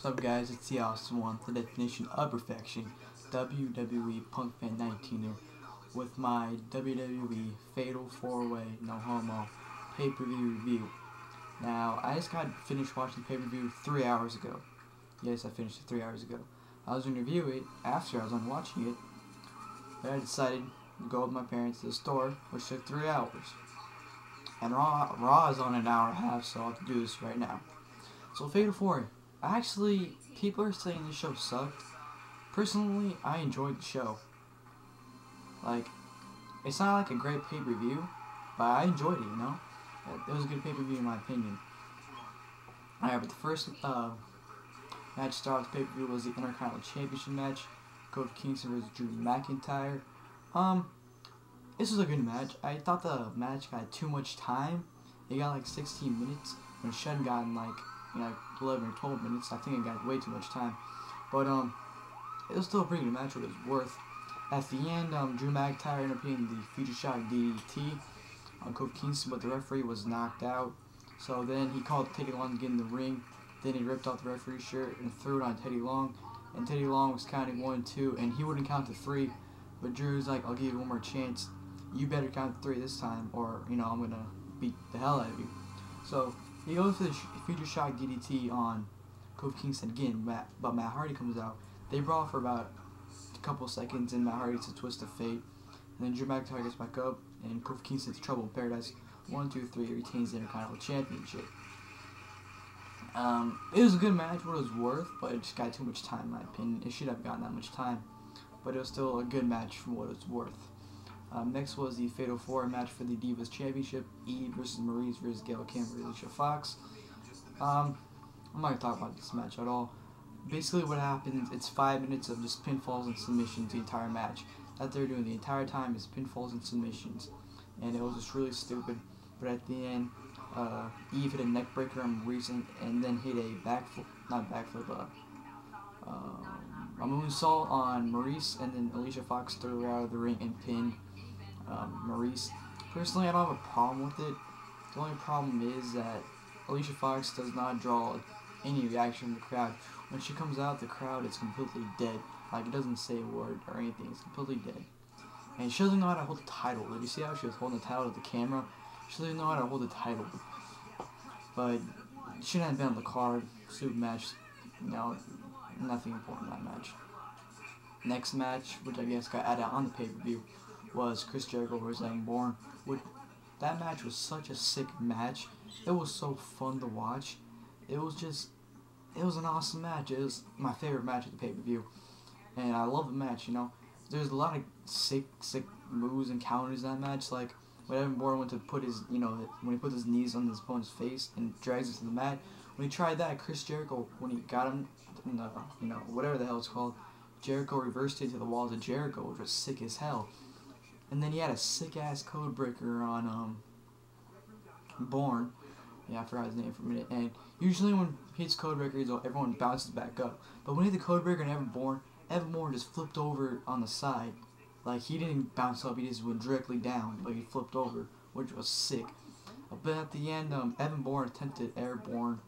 What's up, guys? It's the awesome one, the definition of perfection, WWE Punk Fan 19 here, with my WWE Fatal 4-Way No Homo pay-per-view review. Now, I just got finished watching the pay-per-view 3 hours ago. Yes, I finished it 3 hours ago. I was going to review it after I was done watching it, but I decided to go with my parents to the store, which took 3 hours. And Raw is on an hour and a half, so I'll have to do this right now. So, Fatal 4. Actually, people are saying this show sucked. Personally, I enjoyed the show. Like, it's not like a great pay-per-view, but I enjoyed it, you know? It was a good pay-per-view in my opinion. Alright, but the first match start of the pay-per-view was the Intercontinental Championship match. Kofi Kingston versus Drew McIntyre. This was a good match. I thought the match got too much time. It got like 16 minutes, when it should have gotten like 11 or 12 minutes. I think it got way too much time. But it was still a pretty good match, what it was worth. At the end, Drew McIntyre ended up hitting the Future Shock DDT on Kofi Kingston, but the referee was knocked out. So then he called Teddy Long to get in the ring. Then he ripped off the referee's shirt and threw it on Teddy Long. And Teddy Long was counting 1, 2, and he wouldn't count to 3. But Drew's like, I'll give you one more chance. You better count to 3 this time, or I'm gonna beat the hell out of you. So he goes for the Future Shock DDT on Kofi Kingston again, but Matt Hardy comes out. They brawl for about a couple seconds, and Matt Hardy gets a twist of fate. And then Drew McIntyre gets back up, and Kofi Kingston's trouble in paradise. 1, 2, 3, retains the Intercontinental Championship. It was a good match, what it was worth, but it just got too much time in my opinion. It should have gotten that much time, but it was still a good match for what it was worth. Next was the Fatal 4 match for the Divas Championship. Eve versus Maryse versus Gail versus Alicia Fox. I'm not going to talk about this match at all. Basically what happens, it's 5 minutes of just pinfalls and submissions the entire match. That they're doing the entire time is pinfalls and submissions. And it was just really stupid. But at the end, Eve hit a neck breaker on Maryse and then hit a backflip, not backflip, a moonsault on Maryse, and then Alicia Fox threw her out of the ring and pinned Maryse. Personally, I don't have a problem with it. The only problem is that Alicia Fox does not draw any reaction from the crowd. When she comes out, the crowd is completely dead. Like, it doesn't say a word or anything. It's completely dead. And she doesn't know how to hold the title. Did you see how she was holding the title to the camera? She doesn't know how to hold the title. But she shouldn't have been on the card. Stupid match. Nothing important in that match. Next match, which I guess got added on the pay-per-view, was Chris Jericho versus Bourne. That match was such a sick match. It was so fun to watch. It was an awesome match. It was my favorite match of the pay-per-view. And I love the match, There's a lot of sick moves and counters in that match. Like, when Evan Bourne went to put his, when he put his knees on his opponent's face and drags it to the mat. When he tried that, Chris Jericho, when he got him in the, whatever the hell it's called, Jericho reversed it to the walls of Jericho, which was sick as hell. And then he had a sick-ass code breaker on, Bourne. Yeah, I forgot his name for a minute. And usually when he hits code breakers, everyone bounces back up. But when he hit the code breaker and Evan Bourne just flipped over on the side. Like, he didn't bounce up, he just went directly down. Like, he flipped over, which was sick. But at the end, Evan Bourne attempted airborne,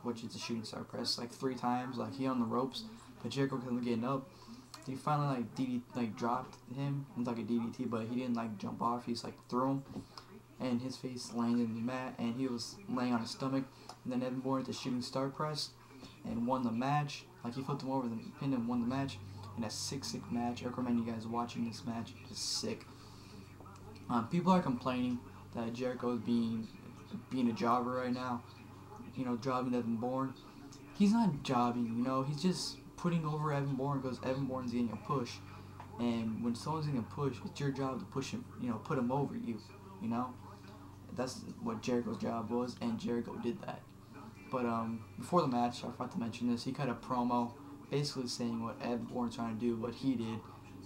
which is a shooting star press, like 3 times. Like, he on the ropes, but Jericho kept getting up. He finally dropped him into like a DDT, but he didn't jump off. He just threw him, and his face landed in the mat, and he was laying on his stomach. And then Evan Bourne did the shooting star press and won the match. Like, he flipped him over, then pinned him, won the match. And a sick match. I recommend you guys watching this match. It's sick. People are complaining that Jericho is being a jobber right now. Jobbing Evan Bourne. He's not jobbing. He's just putting over Evan Bourne because Evan Bourne's getting a push. And when someone's getting a push, it's your job to push him. Put him over you. That's what Jericho's job was, and Jericho did that. But before the match, I forgot to mention this. He cut a promo, basically saying what Evan Bourne's trying to do, what he did,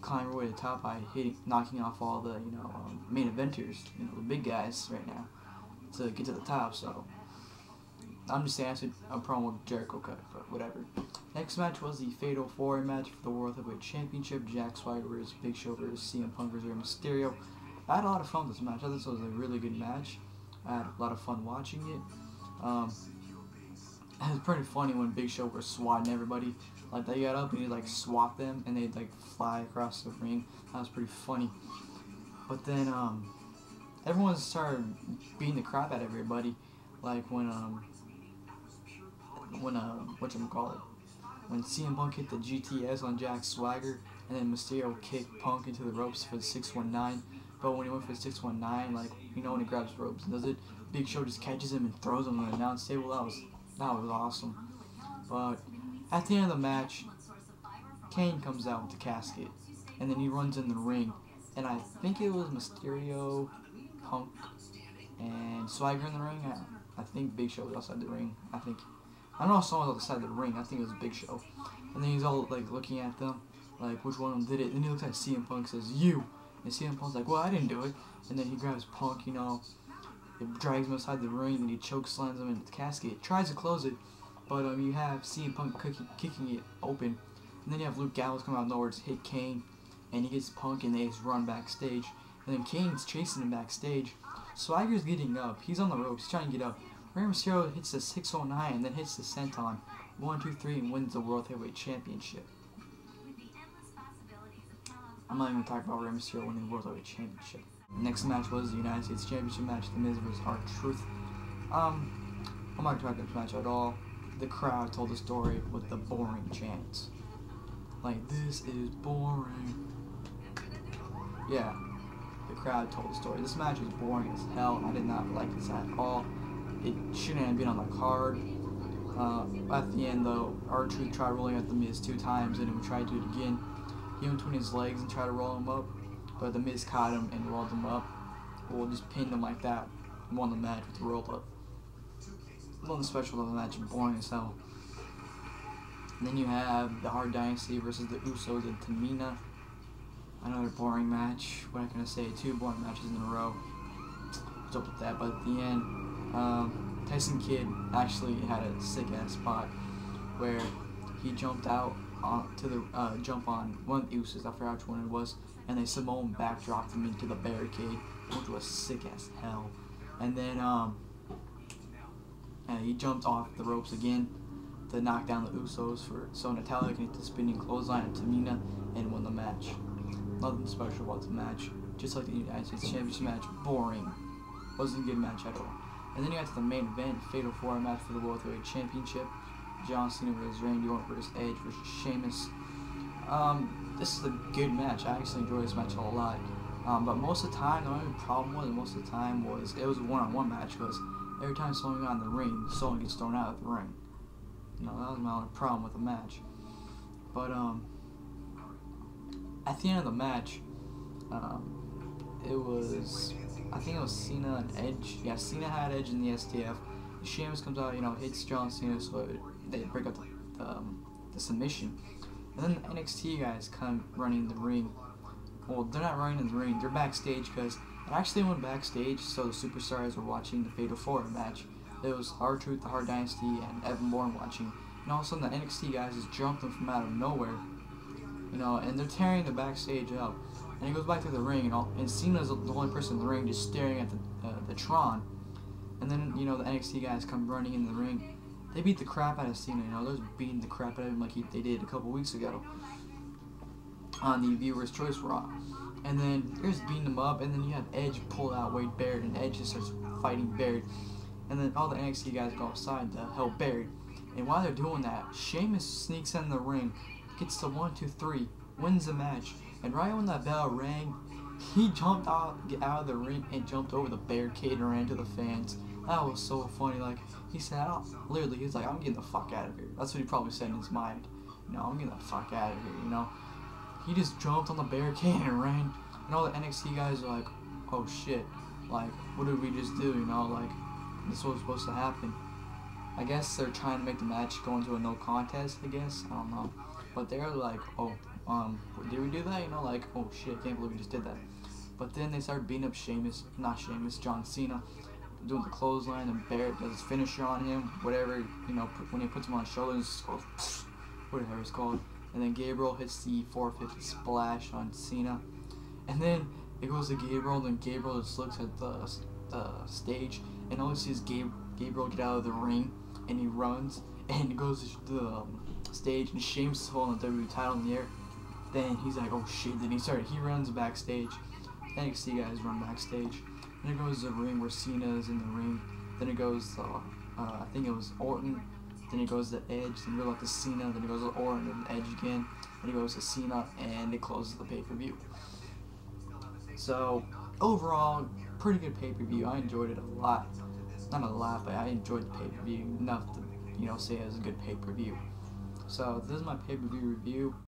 climb her way to the top by knocking off all the main eventers, the big guys right now, to get to the top. So I'm just saying that's a promo Jericho cut, but whatever. Next match was the Fatal 4 match for the World Heavyweight Championship. Jack Swagger versus Big Show versus CM Punk versus Mysterio. I had a lot of fun with this match. I thought this was a really good match. I had a lot of fun watching it. It was pretty funny when Big Show was swatting everybody. Like, they got up and he'd like swat them and they'd like fly across the ring. That was pretty funny. But then everyone started beating the crap out of everybody. Like when whatchamacallit, when CM Punk hit the GTS on Jack Swagger, and then Mysterio kicked Punk into the ropes for the 619. But when he went for the 619, like, you know, when he grabs ropes and does it, Big Show just catches him and throws him on the announce table. That was awesome. But at the end of the match, Kane comes out with the casket, and then he runs in the ring, and I think it was Mysterio, Punk, and Swagger in the ring. I think Big Show was outside the ring. I don't know if someone was outside the ring. I think it was Big Show. And then he's all like looking at them, like which one of them did it. And then he looks at CM Punk, says, "You." And CM Punk's like, "Well, I didn't do it." And then he grabs Punk, you know, it drags him outside the ring, and he chokeslams him into the casket. Tries to close it, but you have CM Punk kicking it open. And then you have Luke Gallows come out of nowhere to hit Kane, and he gets Punk, and they just run backstage. And then Kane's chasing him backstage. Swagger's getting up. He's on the ropes. He's trying to get up. Rey Mysterio hits the 609 and then hits the senton. 1, 2, 3 and wins the World Heavyweight Championship. I'm not even talking about Rey Mysterio winning the World Heavyweight Championship. Next match was the United States Championship match. The Miz vs. R-Truth. I'm not talking about this match at all. The crowd told the story with the boring chants. Like, this is boring. Yeah. The crowd told the story. This match was boring as hell. I did not like this at all. It shouldn't have been on the card. At the end, though, R-Truth tried rolling at the Miz 2 times, and he would try to do it again. He went between his legs and tried to roll him up, but the Miz caught him and rolled him up. Well, just pinned him like that. Won the match with the rolled up. Nothing special about the match. Boring as hell. And then you have the Hart Dynasty versus the Usos and Tamina. Another boring match. What can I say? 2 boring matches in a row. What's up with that? But at the end, Tyson Kidd actually had a sick ass spot where he jumped out to the jump on one of the Usos. I forgot which one it was, and they Samoan backdropped him into the barricade, which was sick as hell. And then he jumped off the ropes again to knock down the Usos so Natalia can hit the spinning clothesline at Tamina and win the match. Nothing special about the match, just like the United States Championship match. Boring. Wasn't a good match at all. And then you got to the main event, Fatal 4 match for the World Heavyweight Championship. John Cena versus Randy Orton versus Edge versus Sheamus. This is a good match. I actually enjoyed this match a lot. But most of the time, the only problem was, it was a one-on-one match, because every time someone got in the ring, someone gets thrown out of the ring. You know, that was my only problem with the match. But at the end of the match, I think it was Cena and Edge. Yeah, Cena had Edge in the STF. Sheamus comes out, you know, hits John Cena, so they break up the submission. And then the NXT guys come running the ring. Well, they're not running in the ring, they're backstage, because it actually went backstage, so the superstars were watching the Fatal 4 match. There was R-Truth, the Hart Dynasty, and Evan Bourne watching. And all of a sudden, the NXT guys just jumped them from out of nowhere. You know, and they're tearing the backstage up. And he goes back to the ring, and Cena's the only person in the ring just staring at the Tron. And then, you know, the NXT guys come running in the ring. They beat the crap out of Cena, you know, they're beating the crap out of him like they did a couple weeks ago on the Viewer's Choice Raw. And then they're just beating him up, and then you have Edge pull out Wade Barrett, and Edge just starts fighting Barrett. And then all the NXT guys go outside to help Barrett. And while they're doing that, Sheamus sneaks in the ring, gets to 1, 2, 3, wins the match. And right when that bell rang, he jumped out of the ring and jumped over the barricade and ran to the fans. That was so funny. Like, he said, literally, he was like, "I'm getting the fuck out of here." That's what he probably said in his mind. You know, "I'm getting the fuck out of here," you know. He just jumped on the barricade and ran. And all the NXT guys are like, "Oh shit, like, what did we just do?" You know, like, this was supposed to happen. I guess they're trying to make the match go into a no contest, I guess. I don't know. But they're like, "Oh, did we do that?" You know, like, "Oh shit, I can't believe we just did that." But then they started beating up John Cena, doing the clothesline, and Barrett does his finisher on him, whatever, you know, when he puts him on his shoulders, goes, whatever it's called. And then Gabriel hits the 450 splash on Cena. And then it goes to Gabriel, and then Gabriel just looks at the stage, and all he sees Gabriel get out of the ring, and he runs, and he goes to the stage, and Sheamus is holding the WWE title in the air. Then he's like, oh shit, then he runs backstage. NXT guys run backstage. Then it goes to the ring where Cena is in the ring. Then it goes I think it was Orton. Then it goes to Edge. Then it goes back to Cena. Then it goes to Orton and Edge again. Then it goes to Cena, and it closes the pay-per-view. So overall, pretty good pay-per-view. I enjoyed it a lot. Not a lot, but I enjoyed the pay-per-view enough to say it was a good pay-per-view. So this is my pay-per-view review.